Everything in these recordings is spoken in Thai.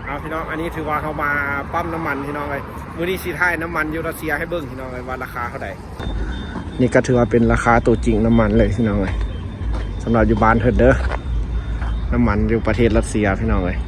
เอาพี่น้องอันนี้ถือว่าเขามาปั๊มน้ำมันพี่น้องเลยมื้อนี้สีท้ายน้ำมันยูรัสเซียให้เบิ้งพี่น้องเลยว่าราคาเท่าไหร่นี่ก็ถือว่าเป็นราคาตัวจริงน้ำมันเลยพี่น้องเลยสำหรับอยู่บ้านเถิดเด้อน้ำมันอยู่ประเทศรัสเซียพี่น้องเลย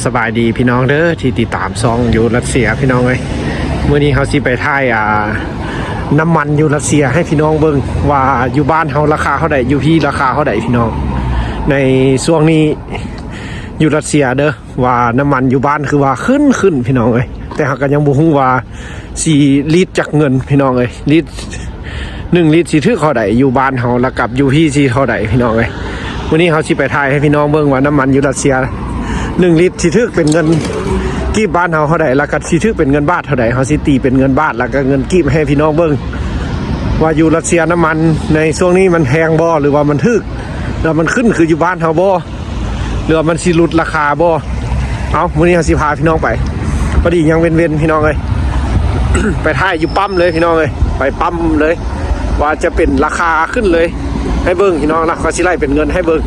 สบายดีพี่น้องเด้อที่ติดตามซองอยู่รัสเซียพี่น้องเลยมื้อนี้เขาสิไปถ่ายน้ำมันอยู่รัสเซียให้พี่น้องเบิ้งว่าอยู่บ้านเขาราคาเท่าไหร่อยู่พี่ราคาเท่าไหร่พี่น้องในช่วงนี้อยู่รัสเซียเด้อว่าน้ำมันอยู่บ้านคือว่าขึ้นพี่น้องเอ้ยแต่หากยังบ่ฮู้ว่า4 ลิตรจากเงินพี่น้องเอ้ยลิตร1 ลิตรสิถือเท่าใดอยู่บ้านเฮาแล้วกับอยู่พี่สิเท่าใดพี่น้องเอ้ยวันนี้เฮาสิไปถ่ายให้พี่น้องเบิ่งว่าน้ำมันอยู่รัสเซีย1 ลิตรสิถือเป็นเงินกีบบ้านเฮาเท่าใดแล้วก็สิถือเป็นเงินบาทเท่าใดเฮาสิตีเป็นเงินบาทแล้วก็เงินกีบให้พี่น้องเบิ่งว่าอยู่รัสเซียน้ำมันในช่วงนี้มันแพงบ่หรือว่ามันถูกแล้วมันขึ้นคืออยู่บ้านเฮาบ่หรือว่ามันสิลดราคาบ่เอามื้อนี้เฮาสิพาพี่น้องไปพอดียังเว้นพี่น้องเอ้ย ไปถ่ายอยู่ปั๊มเลยพี่น้องเอ้ยไปปั๊มเลยว่าจะเป็นราคาขึ้นเลยให้เบิ่งพี่น้องนะก็สิไล่เป็นเงินให้เบิ่ง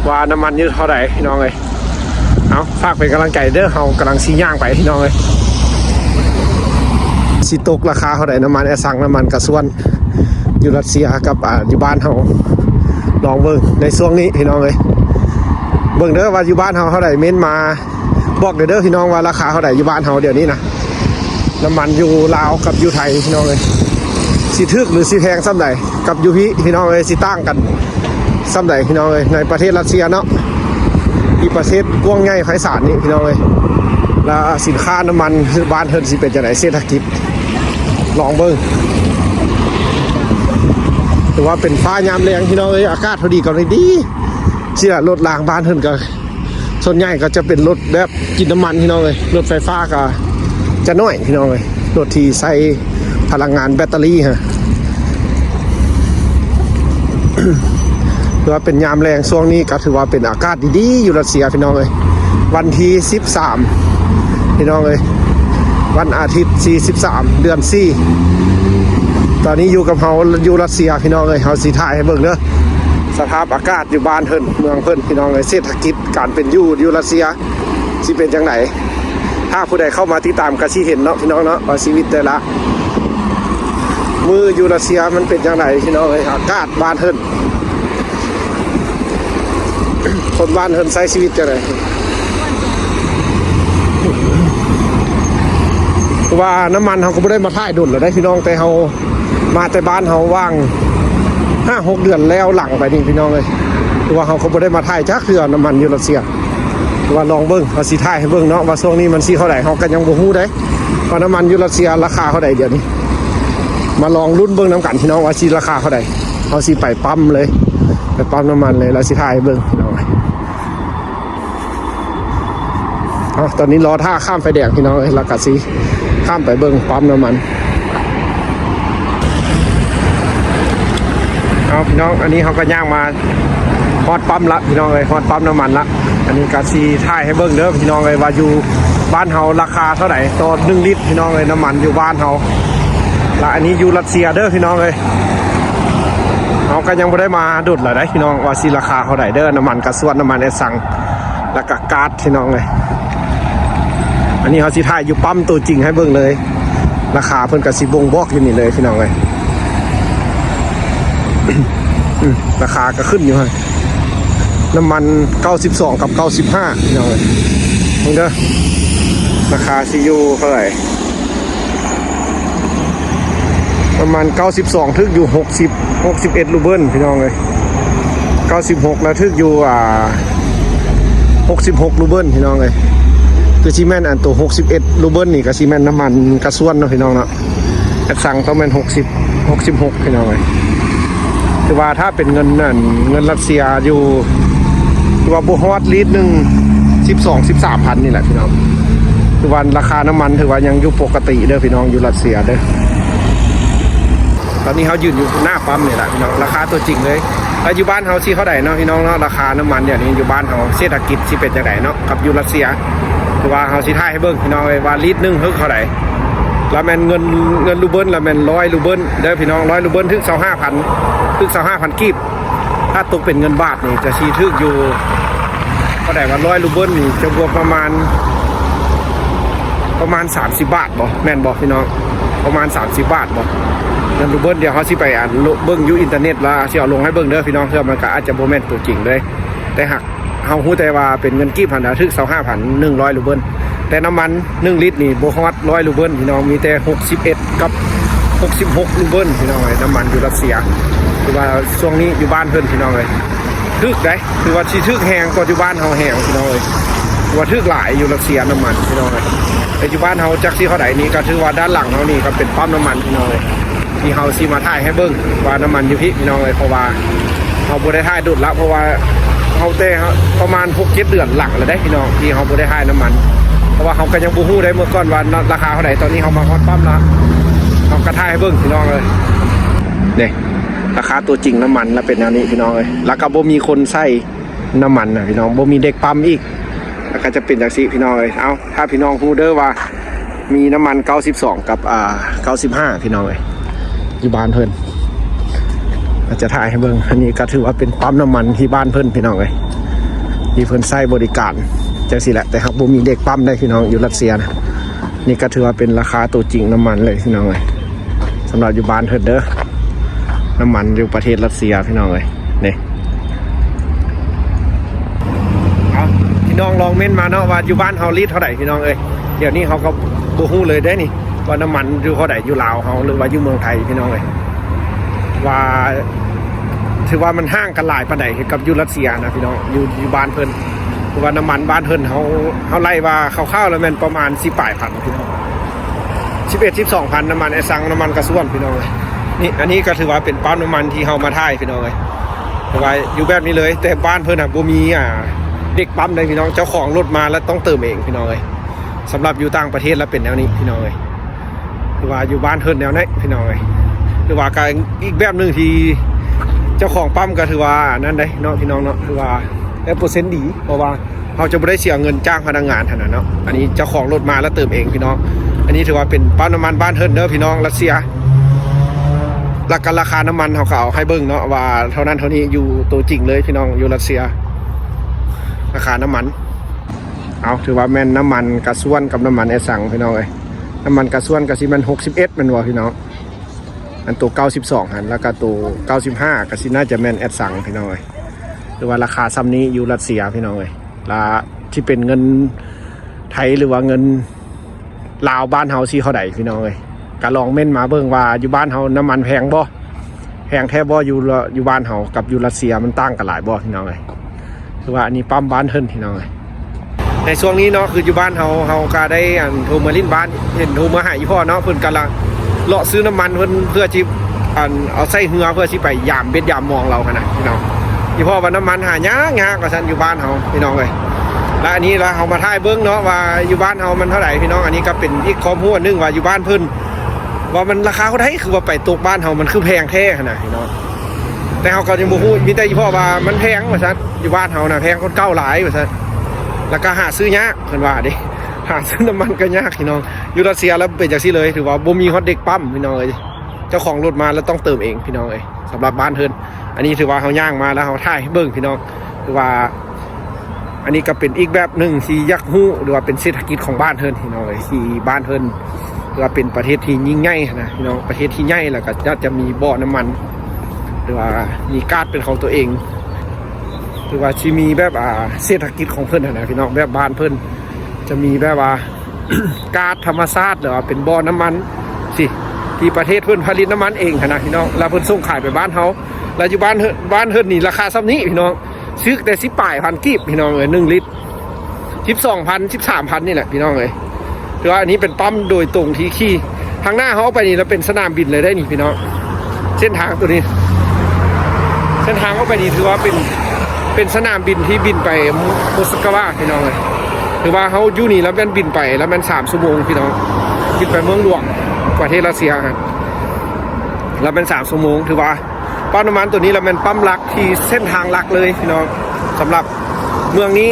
ว่าน้ำมันอยู่เท่าไหร่พี่น้องเอ้ยเอาฝากเป็นกำลังใจเด้อเฮากำลังสิย่างไปพี่น้องเอ้ยสิตกราคาเท่าไหร่น้ำมันสั่งน้ำมันกระส่วนอยู่รัสเซียกับอยู่บ้านเฮาลองเบิ่งในช่วงนี้พี่น้องเอ้ยเบิ่งเด้อว่าอยู่บ้านเฮาเท่าไหร่เม้นมาบอกเด้อพี่น้องว่าราคาเท่าไหร่อยู่บ้านเฮาเดี๋ยวนี้นะน้ำมันอยู่ลาวกับอยู่ไทยพี่น้องเอ้ยสิทึกหรือสิแพงซ้ำใดกับอยู่พี่น้องเอ้ยสิตั้งกันซ้ำใดพี่น้องเอ้ยในประเทศรัสเซียเนาะที่ประเทศกว้างใหญ่ไพศาลนี่พี่น้องเอ้ยแล้วสินค้าน้ำมันบ้านเฮินสิเป็นจังได๋เศรษฐกิจลองเบิ่งถือว่าเป็นฟ้ายามแรงพี่น้องเอ้ยอากาศพอดีกันเลยดีเชื่อรถรางบ้านเฮินก็ส่วนใหญ่ก็จะเป็นรถแบบกินน้ำมันพี่น้องเอ้ยรถไฟฟ้าก็จะน้อยพี่น้องเอ้ยรถที่ใช้พลังงานแบตเตอรี่ฮะ ถือว่าเป็นยามแรงช่วงนี้ก็ถือว่าเป็นอากาศดีๆอยู่รัสเซียพี่น้องเอ้ยวันที่13พี่น้องเอ้ยวันอาทิตย์43เดือน4ตอนนี้อยู่กับเฮาอยู่รัสเซียพี่น้องเอ้ยเฮาสิถ่ายให้เบิ่งเด้อสภาพอากาศอยู่บ้านเพิ่นเมืองเพิ่นพี่น้องเอ้ยเศรษฐกิจการเป็นอยู่รัสเซียสิเป็นจังได๋ถ้าผู้ใดเข้ามาติดตามก็สิเห็นเนาะพี่น้องเนาะว่าชีวิตแต่ละมื้ออยู่รัสเซียมันเป็นจังไดพี่น้องเอ้ยอากาศบ้านเพิ่นคนบ้านเพิ่นใช้ชีวิตจังได๋ว่าน้ำมันเฮาก็บ่ได้มาถ่ายดุลแล้วได้พี่น้องแต่เฮามาแต่บ้านเฮาว่าง 5-6 เดือนแล้วหลังไปนี่พี่น้องเอ้ยคือว่าเฮาก็บ่ได้มาถ่ายจักเทื่อน้ำมันอยู่รัสเซียว่าลองเบิ่งว่าสิถ่ายให้เบิ่งเนาะว่าช่วงนี้มันสิเท่าใดเฮาก็ยังบ่ฮู้เด้ว่าน้ำมันอยู่รัสเซียราคาเท่าใดเดี๋ยวนี้มาลองลุ้นเบิ่งน้ำกันพี่น้องว่าสิราคาเท่าใดเฮาสิไปปั๊มเลยไปปั๊มน้ำมันเลยแล้วสิถ่ายให้เบิ่งพี่น้องตอนนี้รอท่าข้ามไฟแดงพี่น้องเอ้ยแล้วก็สิข้ามไปเบิ่งปั๊มน้ำมันพี่น้องอันนี้เขาก็ย่างมาฮอดปั๊มละพี่น้องเลยฮอดปั๊มน้ำมันละอันนี้กาซีถ่ายให้เบิ้งเด้อพี่น้องเลยว่าอยู่บ้านเฮาราคาเท่าไหร่ต่อ1 ลิตรพี่น้องเลยน้ำมันอยู่บ้านเฮาและอันนี้อยู่รัสเซียเด้อพี่น้องเลยเขาก็ยังไม่ได้มาดุดเลยได้พี่น้องว่าซีราคาเท่าไหร่เด้อน้ำมันกระส่วนน้ำมันไอ้สั่งแล้วก็ก๊าซพี่น้องเลยอันนี้เขาซีถ่ายอยู่ปั๊มตัวจริงให้เบิ้งเลยราคาเพิ่นกระซีบ่งบอกอยู่นี่เลยพี่น้องเลยราคาก็ขึ้นอยู่ฮะน้ำมัน92กับ95พี่น้องมึงเด้อราคาซียูเท่าไหร่ประมาณ92ทึกอยู่61 รูเบิลพี่น้องเลย96แล้วทึกอยู่66 รูเบิลพี่น้องเลยคือซีเมนต์อันตัว61 รูเบิลนี่ก็ซีเมนต์น้ำมันกระส่วนเนาะพี่น้องเนาะแอดสั่งต้องเป็น66พี่น้องเลยคือว่าถ้าเป็นเงินรัสเซียอยู่ว่าบุฮอดลิตรหนึ่ง12-13 พันนี่แหละพี่น้องคือว่าราคาน้ำมันถือว่ายังอยู่ปกติเด้อพี่น้องอยู่รัสเซียเด้อตอนนี้เขายืนอยู่หน้าปั๊มนี่แหละพี่น้องราคาตัวจริงเลยแล้วอยู่บ้านเขาที่เขาไหนเนาะพี่น้องเนาะราคาน้ำมันเดี๋ยวนี้อยู่บ้านเขาเศรษฐกิจที่เป็นจังไดเนาะกับอยู่รัสเซียคือว่าเขาที่ท่ายให้เบิ่งพี่น้องเลยว่าลิตรหนึ่งเท่าไหร่แล้วแมนเงินรูเบิลแล้วแมน100 รูเบิลเด้อพี่น้อง100 รูเบิลถึง25,000กีบถ้าตกเป็นเงินบาทนี่จะชี้ทึกอยู่ เท่าไหร่ ได้ว่า100รูเบิลนี่จะบวกประมาณ30 บาทบ่แม่นบ่พี่น้องประมาณ30 บาทบ่เงินรูเบิลเดี๋ยวเขาสิไปเบิ่งอยู่อินเทอร์เน็ตแล้วสิเอาลงให้เบิ่งเด้อพี่น้องเพื่อมันก็อาจจะบ่แม่นตัวจริงเลยแต่หากเฮาฮู้แต่ว่าเป็นเงินกีบพันถึก 25,100 รูเบิลแต่น้ำมัน1ลิตรนี่บ่ฮอด100 รูเบิลพี่น้องมีแต่61กับ66 รูเบิลพี่น้องเอ้ยน้ำมันอยู่รัสเซียคือว่าช่วงนี้อยู่บ้านเพิ่นพี่น้องเอ้ยทึกได้คือว่าสิทึกแฮงกว่าอยู่บ้านเฮาแฮงพี่น้องเอ้ยว่าทึกหลายอยู่รัสเซียน้ำมันพี่น้องเอ้ยแต่อยู่บ้านเฮาจักสิเขาได้นี่ก็ถือว่าด้านหลังเฮานี่ก็เป็นปั๊มน้ำมันพี่น้องเอ้ยที่เฮาสิมาถ่ายให้เบิ่งว่าน้ำมันอยู่พี่น้องเอ้ยเพราะว่าเฮาบ่ได้ถ่ายดุดละเพราะว่าเฮาแต่ประมาณ 6-7 เดือนหลังแล้วได้พี่น้องที่เฮาบ่ได้ถ่ายน้ำมันเพราะว่าเฮาก็ยังบ่ฮู้ได้เมื่อก่อนว่าราคาเท่าไหร่ตอนนี้เฮามาฮอดปั๊มละเฮาก็ถ่ายให้เบิ่งพี่น้องเอ้ยนี่ราคาตัวจริงน้ำมันแล้วเป็นแนวนี้พี่น้องเอ้ยแล้วก็บ่มีคนใส่น้ำมันนะพี่น้องบ่มีเด็กปั๊มอีกแล้วก็จะเป็นจังซี่พี่น้องเอ้ยเอาถ้าพี่น้องฮู้เด้อว่ามีน้ำมัน92กับ95พี่น้องเอ้ยอยู่บ้านเพิ่นจะถ่ายให้เบิ่งอันนี้ก็ถือว่าเป็นปั๊มน้ำมันที่บ้านเพิ่นพี่น้องเอ้ยที่เพิ่นใช้บริการจังซี่แหละแต่หากบ่มีเด็กปั๊มได้พี่น้องอยู่รัสเซียนะนี่ก็ถือว่าเป็นราคาตัวจริงน้ำมันเลยพี่น้องเอ้ยสำหรับอยู่บ้านเพิ่นเด้อน้ำมันอยู่ประเทศรัสเซียพี่น้องเอ้ยนี่เอาพี่น้องลองเม้นมาเนาะว่าอยู่บ้านเฮาลิตรเท่าไหร่พี่น้องเอ้ยเดี๋ยวนี้เขาก็บ่ฮู้เลยได้นี่ว่าน้ำมันอยู่เท่าไหร่อยู่ลาวเฮาหรือว่าอยู่เมืองไทยพี่น้องเอ้ยว่าถือว่ามันห่างกันหลายปานใดกับอยู่รัสเซียนะพี่น้องอยู่บ้านเพิ่นคือว่าน้ำมันบ้านเพิ่นเฮาไล่ว่าคร่าวๆแล้วมันประมาณ10 ปลายพันพี่น้อง11-12 พันน้ำมันไอ้ซังน้ำมันกระส่วนพี่น้องเอ้ยนี่อันนี้ก็ถือว่าเป็นปั๊มน้ำมันที่เฮามาถ่ายพี่น้องเอ้ยแต่ว่าอยู่แบบนี้เลยแต่บ้านเพิ่นน่ะบ่มีเด็กปั๊มเลยพี่น้องเจ้าของรถมาแล้วต้องเติมเองพี่น้องเอ้ยสำหรับอยู่ต่างประเทศแล้วเป็นแนวนี้พี่น้องเอ้ยคือว่าอยู่บ้านเพิ่นแนวไหนพี่น้องเอ้ยหรือว่าการอีกแบบนึงที่เจ้าของปั๊มก็ถือว่านั่นได้เนาะพี่น้องเนาะคือว่าได้เปอร์เซ็นต์ดีเพราะว่าเขาจะไม่ได้เสียเงินจ้างพนักงานขนาดเนาะอันนี้เจ้าของรถมาแล้วเติมเองพี่น้องอันนี้ถือว่าเป็นปั๊มน้ำมันบ้านเพิ่นเด้อพี่น้องรัสเซียราคาน้ำมันเขาก็เอาให้เบิ่งเนาะว่าเท่านั้นเท่านี้อยู่ตัวจริงเลยพี่น้องอยู่รัสเซียราคาน้ำมันเอาถือว่าแม่นน้ำมันกระส่วนกับน้ำมันไอ้สังพี่น้องเอ้ยน้ำมันกระส่วนกระสิมัน61มันวะพี่น้องอันตัว92หันแล้วก็ตัว95กระสิน่าจะแม่นแอดสังพี่น้องเอ้ยหรือว่าราคาซ้ำนี้อยู่รัสเซียพี่น้องเอ้ยราที่เป็นเงินไทยหรือว่าเงินลาวบ้านเฮาสิเท่าใดพี่น้องเอ้ยก็ลองเม่นมาเบิ่งว่าอยู่บ้านเฮาน้ำมันแพงบ่แพงแท้บ่อยู่บ้านเฮากับอยู่รัสเซียมันต่างกันหลายบ่พี่น้องเอ้ยคือว่าอันนี้ปั๊มบ้านเพิ่นพี่น้องเอ้ยในช่วงนี้เนาะคืออยู่บ้านเฮาก็ได้โทรมาลิ้นบ้านเห็นโทรมาหาอีพ่อเนาะเพิ่นกำลังเลาะซื้อน้ำมันเพื่อที่เอาใส่เรือเพื่อที่ไปยามเบ็ดยามมองเราขนาดพี่น้องอีพ่อว่าน้ำมันหายากกว่าฉันอยู่บ้านเฮาพี่น้องเลยและอันนี้เราเอามาถ่ายเบิ้งเนาะว่าอยู่บ้านเฮามันเท่าไหร่พี่น้องอันนี้ก็เป็นอีกข้อมูลนึงว่าอยู่บ้านเพิ่นว่ามันราคาเท่าไหร่คือว่าไปตกบ้านเฮามันคือแพงแท้ขนาดพี่น้องแต่เฮาก็ยังบ่ฮู้มีแต่อีพ่อว่ามันแพงว่าซั่นอยู่บ้านเฮาน่ะแพงคนเก่าหลายว่าซั่นแล้วก็หาซื้อยากเพิ่นว่าเด้หาซื้อน้ำมันก็ยากพี่น้องอยู่รัสเซียแล้วเป็นจังซี่เลยถือว่าบ่มีฮอตเด็กปั๊มพี่น้องเอ้ยเจ้าของรถมาแล้วต้องเติมเองพี่น้องเอ้ยสำหรับบ้านเพิ่นอันนี้ถือว่าเฮาย่างมาแล้วเฮาถ่ายให้เบิ่งพี่น้องถือว่าอันนี้ก็เป็นอีกแบบนึงที่ยักฮู้หรือว่าเป็นเศรษฐกิจของบ้านเพิ่นพี่น้องเอ้ยที่บ้านเพิ่นหรือว่าเป็นประเทศที่ยิ่งใหญ่นะพี่น้องประเทศที่ใหญ่แล้วก็จะมีบ่อน้ำมันหรือว่ามีก๊าซเป็นของตัวเองหรือว่าสิมีแบบเศรษฐกิจของเพิ่นนะพี่น้องแบบบ้านเพิ่นจะมีแบบว่า ก๊าซธรรมชาติหรือว่าเป็นบ่อน้ำมันสิที่ประเทศเพิ่นผลิตน้ำมันเองนะพี่น้องแล้วเพิ่นส่งขายไปบ้านเฮาแล้วอยู่บ้านเพิ่นนี่ราคาซ้ำนี้พี่น้องซื้อแต่10 ปลายพันกีบพี่น้องเอ้ย1 ลิตร12,000 13,000นี่แหละพี่น้องเอ้ยถือว่าอันนี้เป็นปั๊มโดยตรงที่ขี่ทางหน้าเขาไปนี่แล้วเป็นสนามบินเลยได้นี่พี่น้องเส้นทางตัวนี้เส้นทางเข้าไปนี่ถือว่าเป็นสนามบินที่บินไปมอสโกวาพี่น้องเอ้ยถือว่าเขาอยู่นี่แล้วมันบินไปแล้วมัน3 ชั่วโมงพี่น้องบินไปเมืองหลวงประเทศรัสเซียครับแล้วเป็น3 ชั่วโมงถือว่าปั๊มน้ำมันตัวนี้แล้วมันปั๊มหลักที่เส้นทางหลักเลยพี่น้องสำหรับเมืองนี้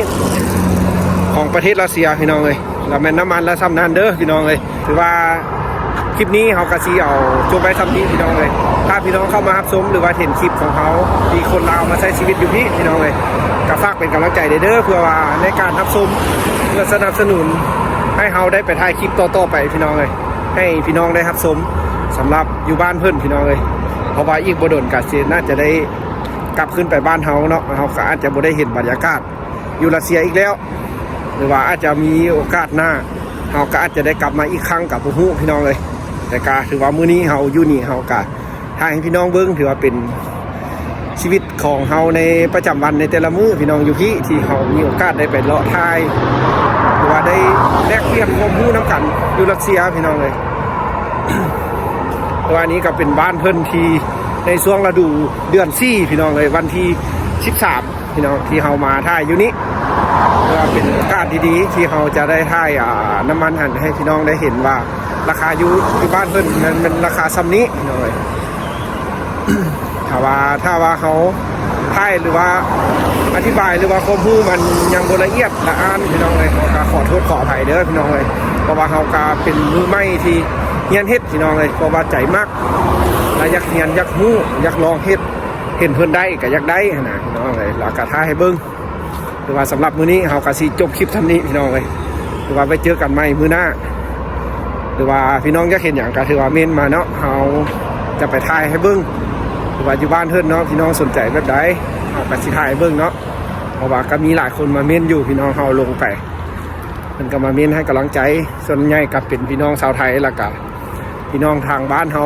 ของประเทศรัสเซียพี่น้องเลยแล้วมันน้ำมันและซ้ำนันเด้อพี่น้องเลยถือว่าคลิปนี้เขากระซีเอาจบไปซ้ำนี้พี่น้องเลยถ้าพี่น้องเข้ามารับชมหรือว่าเห็นคลิปของเขามีคนลาวมาใช้ชีวิตอยู่พี่น้องเลยก ก็ฝากเป็นกำลังใจเด้อเพื่อว่าในการรับชมเพื่อสนับสนุนให้เฮาได้ไปถ่ายคลิปต่อๆไปพี่น้องเลยให้พี่น้องได้รับชมสำหรับอยู่บ้านเพิ่นพี่น้องเลยเพราะว่าอีกบ่โดนก็สิน่าจะได้กลับขึ้นไปบ้านเฮาเนาะเฮาก็อาจจะบ่ได้เห็นบรรยากาศอยู่รัสเซียอีกแล้วหรือว่าอาจจะมีโอกาสหน้าเฮาก็อาจจะได้กลับมาอีกครั้งกับบ่ฮู้พี่น้องเลยแต่ก็ถือว่ามื้อนี้เฮาอยู่นี่เฮาก็ถ่ายให้พี่น้องเบิ่งถือว่าเป็นชีวิตของเฮาในประจำวันในแต่ละมื้อพี่น้องอยู่ที่เฮามีโอกาสได้ไปเลาะถ่ายหรือว่าได้แลกเปลี่ยนความรู้นํกันอยู่รัสเซียพี่น้องเลย ตัวนี้ก็เป็นบ้านเพิ่นที่ในช่วงฤดูเดือน4พี่น้องเลยวันที่13พี่น้องที่เฮามาถ่ายอยู่นี้ก็เป็นโอกาสดีๆที่เฮาจะได้ถ่ายน้ำมันหันให้พี่น้องได้เห็นว่าราคาอยู่ที่บ้านเพิ่นนั้นมันราคาซ้ำนี้พี่น้องเลย ถ้าว่าเขาถ่ายหรือว่าอธิบายหรือว่าข้อมูลมันยังบ่ละเอียดละอ่านพี่น้องเลยเขาก็ขอโทษขออภัยเด้อพี่น้องเลยเพราะว่าเขาก็เป็นมือใหม่ที่เรียนเฮ็ดพี่น้องเลยเพราะว่าใจมากและอยากเรียนอยากฮู้อยากลองเฮ็ดเห็นเพิ่นได้ก็อยากได้นะพี่น้องเลยแล้วก็ท้าให้เบิ่งหรือว่าสำหรับมื้อนี้เขาก็สิจบคลิปเท่านี้พี่น้องเลยหรือว่าไปเจอกันใหม่มื้อหน้าหรือว่าพี่น้องอยากเห็นหยังก็ถือว่าเม้นมาเนาะเขาจะไปถ่ายให้เบิ่งหรือว่าอยู่บ้านเพิ่นเนาะพี่น้องสนใจแบบใดเอาไปสิถ่ายให้เบิ่งเนาะเพราะว่าก็มีหลายคนมาเม้นอยู่พี่น้องเฮาลงไปเพิ่นก็มาเม้นให้กำลังใจส่วนใหญ่ก็เป็นพี่น้องชาวไทยแล้วก็พี่น้องทางบ้านเฮา